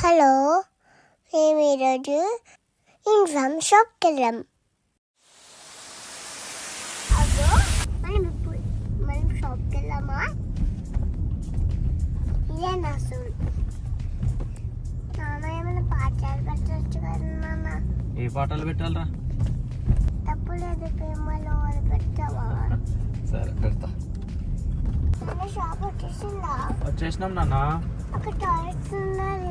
Hello, మేము ఈరోజు uniform షాప్కి వెళ్ళాం. అదో మనం షాప్కి వెళ్ళామా? ఇదే నా సూల్. నాన్న ఏమైనా పాఠాలు పెట్టచ్చు కదా నాన్న? ఏ పాఠాలు పెట్టాలరా? తప్పులేదు, ప్రేమలో పెట్టావా? సరే పెడతా. షాప్ వచ్చేసినాం నాన్న. ఒక టాయిలెట్స్ ఉన్నారు,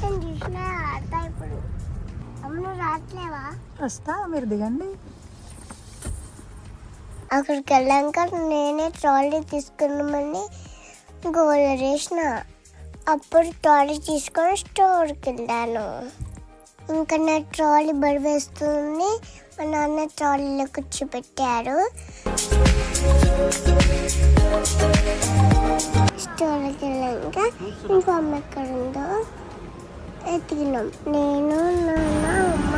నేను చూసిన ఆడతా. ఇప్పుడు అమ్మ రావట్లేవా? వస్తా, మీరు దిగండి. అక్కడికి వెళ్ళాక నేనే ట్రాలీ తీసుకున్నామని గోల చేసిన. అప్పుడు ట్రాలీ తీసుకొని స్టోర్కి వెళ్ళాను. ఇంకా నా ట్రాలీ బడి వేస్తుంది. మా నాన్న ట్రాలీలో కూర్చోబెట్టారు. స్టోర్కి వెళ్ళాక యూనిఫామ్ ఎక్కడ ఉందో ఎతికినాం. నేను నాన్న అమ్మ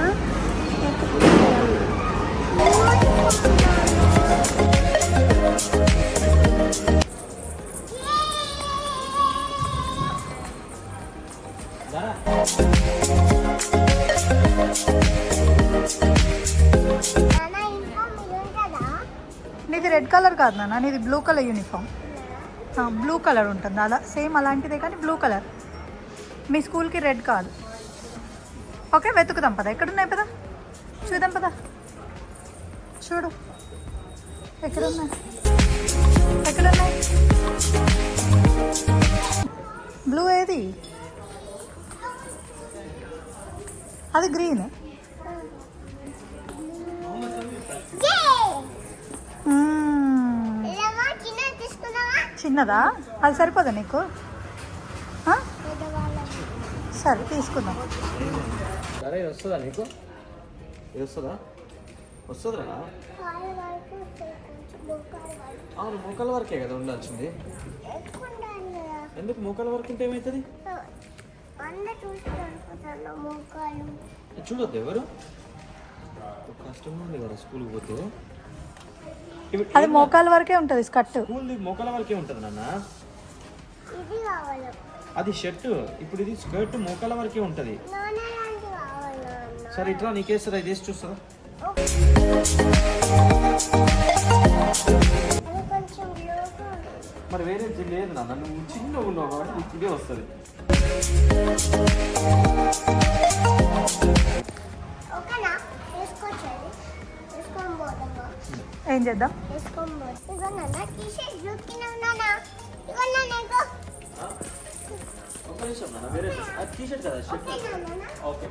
ఎతుకుతున్నాం. నీది రెడ్ కలర్ కాదు నాన్న, నీది blue colour uniform. Blue colour ఉంటుంది అలా, సేమ్ అలాంటిదే కానీ బ్లూ కలర్. మీ స్కూల్కి రెడ్ కాదు. ఓకే, వెతుకుదాం పదా. ఎక్కడున్నాయి పదా, చూద్దాం పదా. చూడు ఎక్కడున్నాయి, ఎక్కడున్నాయి. బ్లూ ఏది? అది గ్రీన్. చిన్నదా? అది సరిపోదా నీకు? సరే తీసుకుందాం. సరే వస్తుందా నీకు? వస్తుందా? వస్తుందిరా. అవును, మోకాల వరకే కదా ఉండాల్సింది. ఎందుకు మోకాల వరకు ఉంటే ఏమవుతుంది? చూడొద్దు ఎవరు. కష్టంగా ఉంది కదా స్కూల్కి పోతే. అది మోకాల వరకే ఉంటుంది స్కర్ట్. స్కూల్ మోకాల వరకే ఉంటుంది నాన్న. అది షర్ట్. ఇప్పుడు ఇది స్కర్ట్ మోకాల వరకే ఉంటుంది. సరే ఇట్లా నీకేస్తారా? ఇది వేసి చూస్తారా? మరి వేరే లేదు నాన్న, నువ్వు చిన్న ఉన్నావు కాబట్టి నీకు ఇదే వస్తుంది. ఏం చేద్దాం? వేరే టీషర్ట్ కదా, షర్ట్. ఓకే,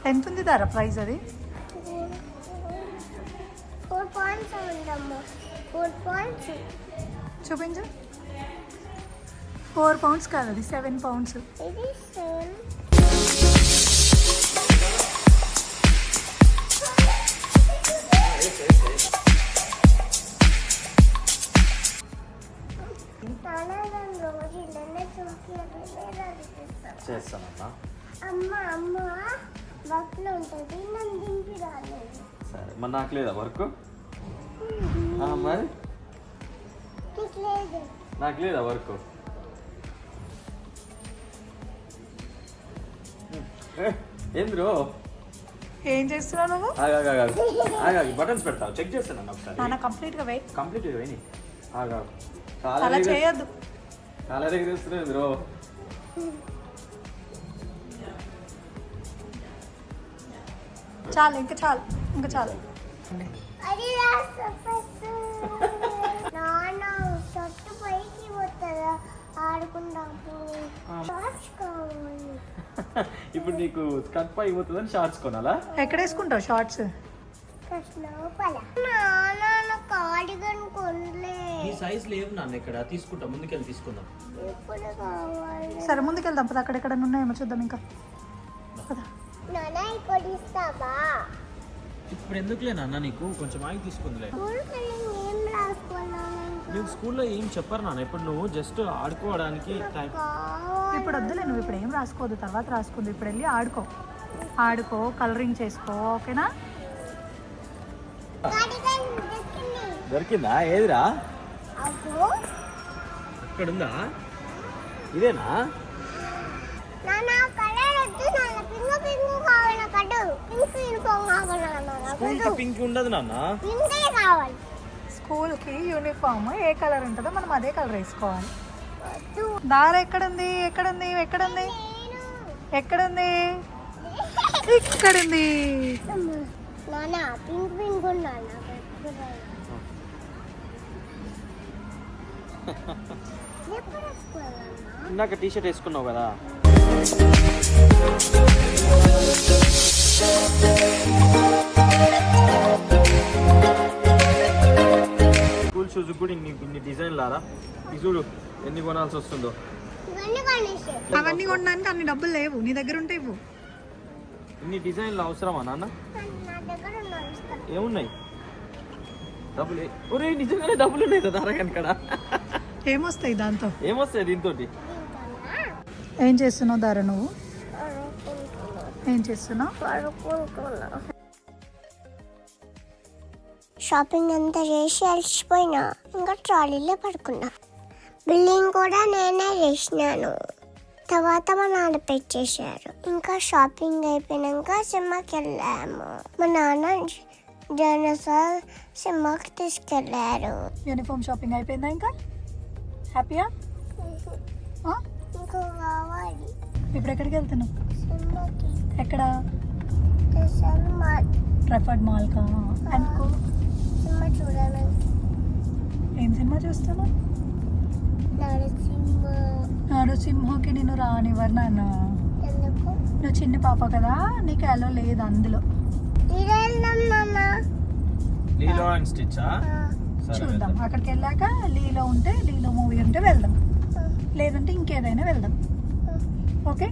ఎంత ఉంది ధర, ప్రైస్ అది? 4 చూపించు. 4 pounds కాదు, అది 7 pounds. చేస్తానమ్మా. అమ్మ వర్క్లో ఉంటుంది, నన్ను దింపి రాలేదు. సరే, మరి నాకు లేదా వర్క్? మరి నాకు లేదా వర్క్? ఏంద్రో ఏం చేస్తున్నావు నువ్వు? బటన్స్ పెడతావు, చెక్ చేస్తాను ఒకసారి. కంప్లీట్గా వెయిట్. కంప్లీట్గా వెయ్యి. అలా చేయొద్దు. చాలా దగ్గర చేస్తున్నావు బ్రో. చాలు, ఇంకా చాలు, ఇంకా చాలు. ఇప్పుడు నీకు స్కర్ట్ పై పోతుందని షార్ట్స్ కొనాలా? ఎక్కడ వేసుకుంటావు షార్ట్స్? ఈ సైజ్ లేవు నాన్న, ఇక్కడ తీసుకుంటా, ముందుకెళ్ళి తీసుకుందాం. సరే ముందుకెళ్దాం పద, అక్కడెక్కడ ఉన్నాయేమో చూద్దాం. ఇంకా ఇప్పుడు ఎందుకులే నాన్న, నీకు కొంచెం ఆగి తీసుకుందిలే. నీకు స్కూల్లో ఏం చెప్పరు నాన్న, ఇప్పుడు నువ్వు జస్ట్ ఆడుకోవడానికి. ఇప్పుడు వద్దులే, నువ్వు ఇప్పుడు ఏం రాసుకోవద్దు, తర్వాత రాసుకుంది. ఇప్పుడు వెళ్ళి ఆడుకో, కలరింగ్ చేసుకో, ఓకేనా? దొరికిందా? ఏదిరా? ఇక్కడ ఉందా? ఇదేనా? నాన్న కలర్ వద్దు నాన్న, పింక్ పింక్ కావాలి కడు. పింక్ యూనిఫామ్ కావాలి నాన్న. స్కూల్ కి పింక్ ఉండదు నాన్న. పింకే కావాలి. స్కూల్కి యూనిఫామ్ ఏ కలర్ ఉంటుందో మనం అదే కలర్ వేసుకోవాలి. దార ఎక్కడుంది? ఎక్కడుంది? ఎక్కడుంది? ఎక్కడుంది? ఇక్కడుంది. నాన్న పింక్ పింక్ ఉన్నాను. ఎప్పుడు వేసుకోవాలన్నా? ఇందాక టీ షర్ట్ వేసుకున్నావు కదా. స్కూల్ షూస్ కూడా ఇన్ని డిజైన్ లారా. ఇది చూడు ఎన్ని కొనాల్సి వస్తుందో. ఇవన్నీ కొనేసి. అవన్నీ కొనడానికి అన్ని డబ్బులు లేవు, నీ దగ్గర ఉంటే ఇవ్వు. ఇన్ని డిజైన్లు అవసరమా నాన్న? నా దగ్గర ఉన్నాయి ఇస్తాను. ఏమున్నాయి? డబ్బులు ఒరే నిజంగానే డబ్బులు ఉన్నాయి కదా అరగనకడ. ఏమొస్తాయి దాంతో? ఏమొస్తాయి దీంతో? ఏం చేస్తున్నావు దార నువ్వు? ఏం చేస్తున్నావు? షాపింగ్ అంతా చేసి అలసిపోయినా, ఇంకా ట్రాలీలో పడుకున్నా. బిల్లింగ్ కూడా నేనే చేసినాను. తర్వాత మా నాన్న పే చేశారు. ఇంకా షాపింగ్ అయిపోయినాక సినిమాకి వెళ్ళాము. మా నాన్న జనసార్ సినిమాకి తీసుకెళ్ళారు. యూనిఫామ్ షాపింగ్ అయిపోయిందా? ఇంకా హ్యాపీయా? ఇంకా కావాలి. ఇప్పుడు ఎక్కడికి వెళ్తున్నావు? సినిమాకి ఎక్కడ? సినిమా ట్రఫర్డ్ మాల్కా? అనుకో. సినిమా చూడడానికి. ఏం సినిమా చూస్తున్నావు? నరసింహ. నరసింహకి నేను రానివ్వరు నాన్న. ఎందుకు? నువ్వు చిన్న పాప కదా, నీకు అలో లేదు అందులో. ఇదే వెళ్దాం నాన్న. లీలో అండ్ స్టిచ్చా? చూద్దాం, అక్కడికి వెళ్ళాక లీలో ఉంటే లీలో మూవీ ఉంటే వెళ్దాం, లేదంటే ఇంకేదైనా వెళ్దాం. ఓకే.